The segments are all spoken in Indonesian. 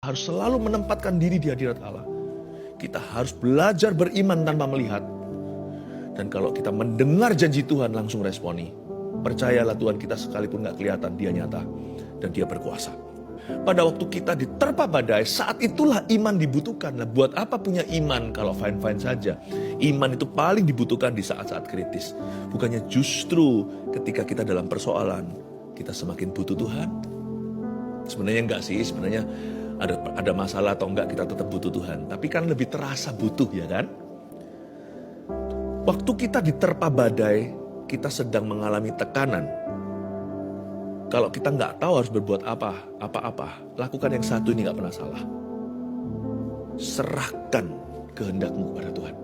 harus selalu menempatkan diri di hadirat Allah. Kita harus belajar beriman tanpa melihat. Dan kalau kita mendengar janji Tuhan langsung responi. Percayalah Tuhan kita sekalipun gak kelihatan, dia nyata. Dan dia berkuasa. Pada waktu kita diterpa badai, saat itulah iman dibutuhkan. Nah, buat apa punya iman kalau fine-fine saja? Iman itu paling dibutuhkan di saat-saat kritis. Bukannya justru ketika kita dalam persoalan, kita semakin butuh Tuhan. Sebenarnya enggak sih, sebenarnya ada masalah atau enggak kita tetap butuh Tuhan. Tapi kan lebih terasa butuh, ya kan? Waktu kita diterpa badai, kita sedang mengalami tekanan. Kalau kita nggak tahu harus berbuat apa-apa, lakukan yang satu ini nggak pernah salah. Serahkan kehendakmu kepada Tuhan.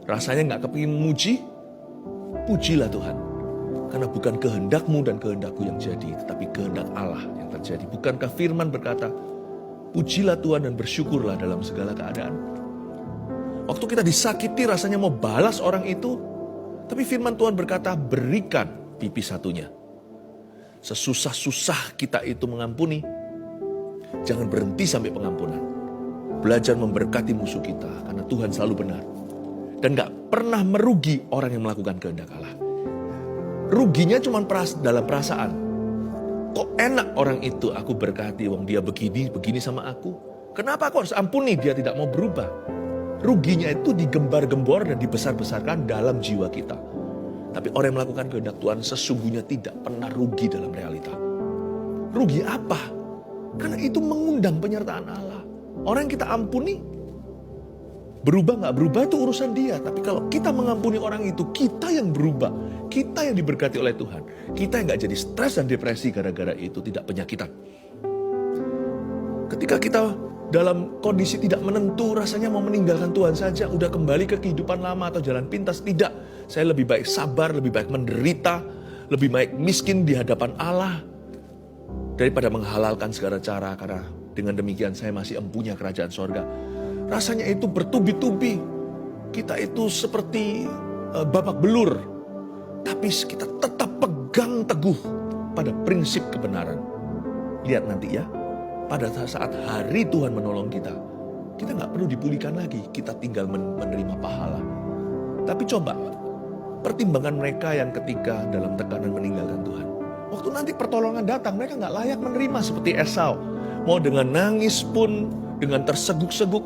Rasanya nggak kepingin muji, pujilah Tuhan. Karena bukan kehendakmu dan kehendakku yang jadi, tetapi kehendak Allah yang terjadi. Bukankah firman berkata, pujilah Tuhan dan bersyukurlah dalam segala keadaan. Waktu kita disakiti rasanya mau balas orang itu, tapi firman Tuhan berkata, berikan pipi satunya. Sesusah-susah kita itu mengampuni, jangan berhenti sampai pengampunan. Belajar memberkati musuh kita, karena Tuhan selalu benar. Dan gak pernah merugi orang yang melakukan kehendak Allah. Ruginya cuma dalam perasaan. Kok enak orang itu aku berkati, wong dia begini sama aku. Kenapa aku harus ampuni, dia tidak mau berubah. Ruginya itu digembar-gembor dan dibesar-besarkan dalam jiwa kita. Tapi orang yang melakukan kehendak Tuhan sesungguhnya tidak pernah rugi dalam realita. Rugi apa? Karena itu mengundang penyertaan Allah. Orang yang kita ampuni, berubah gak berubah itu urusan dia. Tapi kalau kita mengampuni orang itu, kita yang berubah. Kita yang diberkati oleh Tuhan. Kita yang gak jadi stres dan depresi gara-gara itu, tidak penyakitan. Ketika kita dalam kondisi tidak menentu, rasanya mau meninggalkan Tuhan saja, udah kembali ke kehidupan lama atau jalan pintas. Tidak, saya lebih baik sabar, lebih baik menderita, lebih baik miskin di hadapan Allah, daripada menghalalkan segala cara, karena dengan demikian saya masih empunya kerajaan sorga. Rasanya itu bertubi-tubi, kita itu seperti babak belur, tapi kita tetap pegang teguh pada prinsip kebenaran. Lihat nanti ya, pada saat hari Tuhan menolong kita, kita gak perlu dipulihkan lagi, kita tinggal menerima pahala. Tapi coba, pertimbangan mereka yang ketika dalam tekanan meninggalkan Tuhan. Waktu nanti pertolongan datang, mereka gak layak menerima seperti Esau. Mau dengan nangis pun, dengan terseguk-seguk,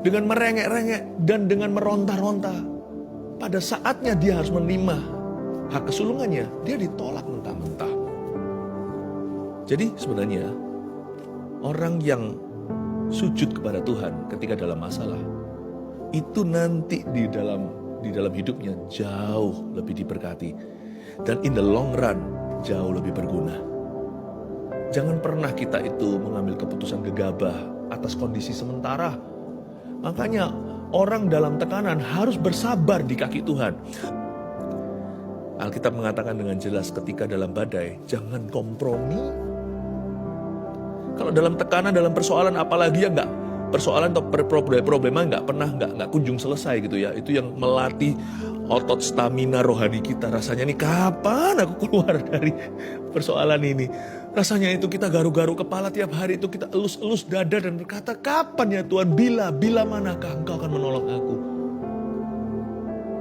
dengan merengek-rengek, dan dengan meronta-ronta. Pada saatnya dia harus menerima hak kesulungannya, dia ditolak mentah-mentah. Jadi sebenarnya, orang yang sujud kepada Tuhan ketika dalam masalah, itu nanti di dalam hidupnya jauh lebih diberkati. Dan in the long run, jauh lebih berguna. Jangan pernah kita itu mengambil keputusan gegabah atas kondisi sementara. Makanya orang dalam tekanan harus bersabar di kaki Tuhan. Alkitab mengatakan dengan jelas ketika dalam badai, jangan kompromi. Kalau dalam tekanan, dalam persoalan, apalagi ya persoalan atau problema nggak kunjung selesai gitu ya. Itu yang melatih otot stamina rohani kita. Rasanya nih kapan aku keluar dari persoalan ini. Rasanya itu kita garu-garu kepala tiap hari, itu kita elus-elus dada dan berkata, kapan ya Tuhan, bila manakah Engkau akan menolong aku.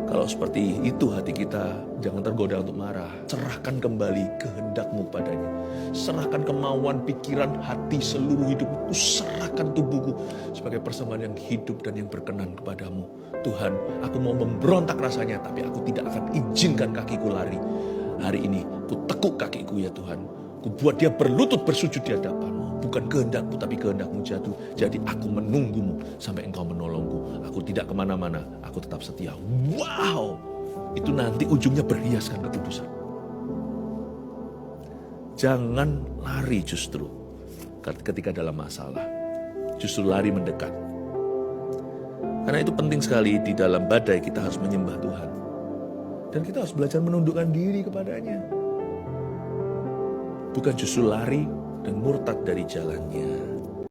Kalau seperti itu hati kita, jangan tergoda untuk marah. Serahkan kembali kehendak-Mu padanya. Serahkan kemauan, pikiran, hati, seluruh hidupku. Serahkan tubuhku sebagai persembahan yang hidup dan yang berkenan kepadamu. Tuhan, aku mau memberontak rasanya, tapi aku tidak akan izinkan kakiku lari. Hari ini, ku tekuk kakiku ya Tuhan. Ku buat dia berlutut bersujud di hadapan-Mu. Bukan kehendakku, tapi kehendak-Mu jatuh. Jadi aku menunggu-Mu sampai Engkau menolongku. Aku tidak kemana-mana, aku tetap setia. Wow! Itu nanti ujungnya berhiaskan kekudusan. Jangan lari justru ketika dalam masalah. Justru lari mendekat. Karena itu penting sekali, di dalam badai kita harus menyembah Tuhan. Dan kita harus belajar menundukkan diri kepadanya. Bukan justru lari dan murtad dari jalannya.